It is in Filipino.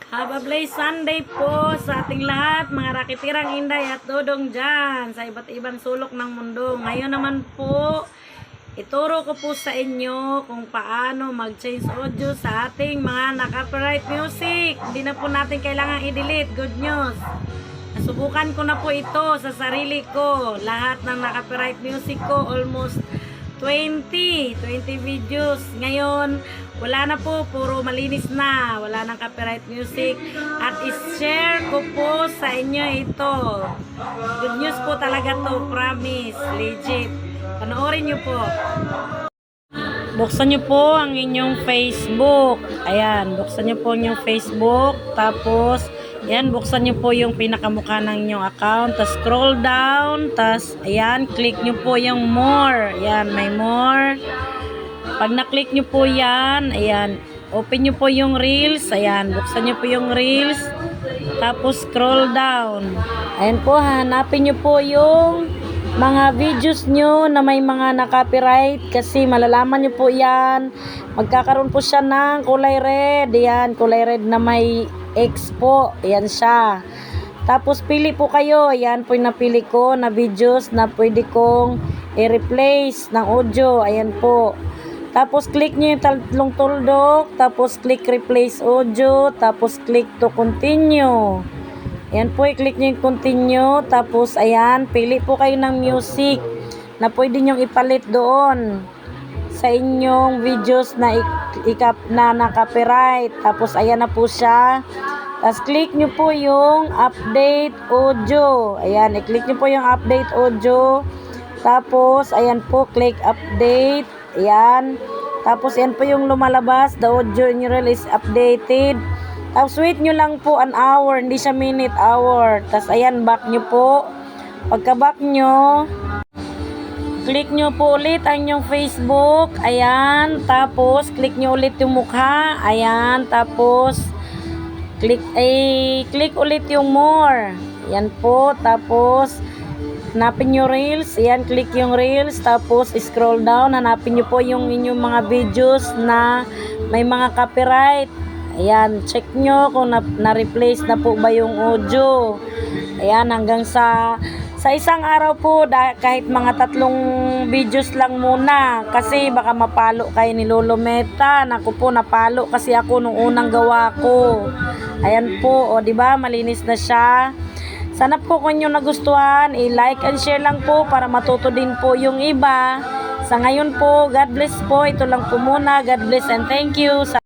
Have a blessed Sunday po sa ating lahat, mga rakitirang Inday at Dodong dyan sa iba't ibang sulok ng mundo. Ngayon naman po, ituro ko po sa inyo kung paano mag-change audio sa ating mga naka-copyright music. Hindi na po natin kailangan i-delete. Good news! Nasubukan ko na po ito sa sarili ko. Lahat ng naka-copyright music ko, almost 20 videos. Ngayon, wala na po, puro malinis na, wala nang copyright music, at i-share ko po sa inyo ito. Good news po talaga to, promise, legit. Panoorin nyo po. Buksan nyo po ang inyong Facebook. Ayan, buksan nyo po yung Facebook, tapos ayan, buksan nyo po yung pinakamukha ng inyong account, tapos scroll down, tapos ayan, click nyo po yung more. Ayan, may more. Pag na-click nyo po yan, ayan, open nyo po yung reels, ayan, buksan nyo po yung reels, tapos scroll down. Ayan po, hanapin nyo po yung mga videos nyo na may mga na-copyright kasi malalaman nyo po yan. Magkakaroon po siya ng kulay red, ayan, kulay red na may X po, ayan siya. Tapos pili po kayo, ayan po yung napili ko na videos na pwede kong i-replace ng audio, ayan po. Tapos click nyo yung tatlong tuldok, tapos click replace audio, tapos click to continue. Ayan po, i-click nyo yung continue, tapos ayan, pili po kayo ng music na pwede nyong ipalit doon sa inyong videos na na-copyright. Tapos ayan na po siya. Tapos click nyo po yung update audio. Ayan, i-click nyo po yung update audio. Tapos ayan po, click update. Ayan. Tapos yan po yung lumalabas. The audio in your reel is updated. Tapos wait nyo lang po an hour. Hindi siya minute, hour. Tapos ayan, back nyo po. Pagka back nyo, click nyo po ulit ang inyong Facebook. Ayan. Tapos click nyo ulit yung mukha. Ayan. Tapos click ulit yung more. Ayan po. Tapos hanapin nyo reels, ayan, click yung reels, tapos scroll down, hanapin nyo po yung inyong mga videos na may mga copyright. Ayan, check nyo kung na-replace na po ba yung audio. Ayan, hanggang sa isang araw po, kahit mga 3 videos lang muna, kasi baka mapalo kayo ni Lolo Meta. Naku po, napalo kasi ako nung unang gawa ko. Ayan po, o diba, malinis na siya. Sana po kung nyo nagustuhan, i-like and share lang po para matuto din po yung iba. Sa ngayon po, God bless po. Ito lang po muna. God bless and thank you.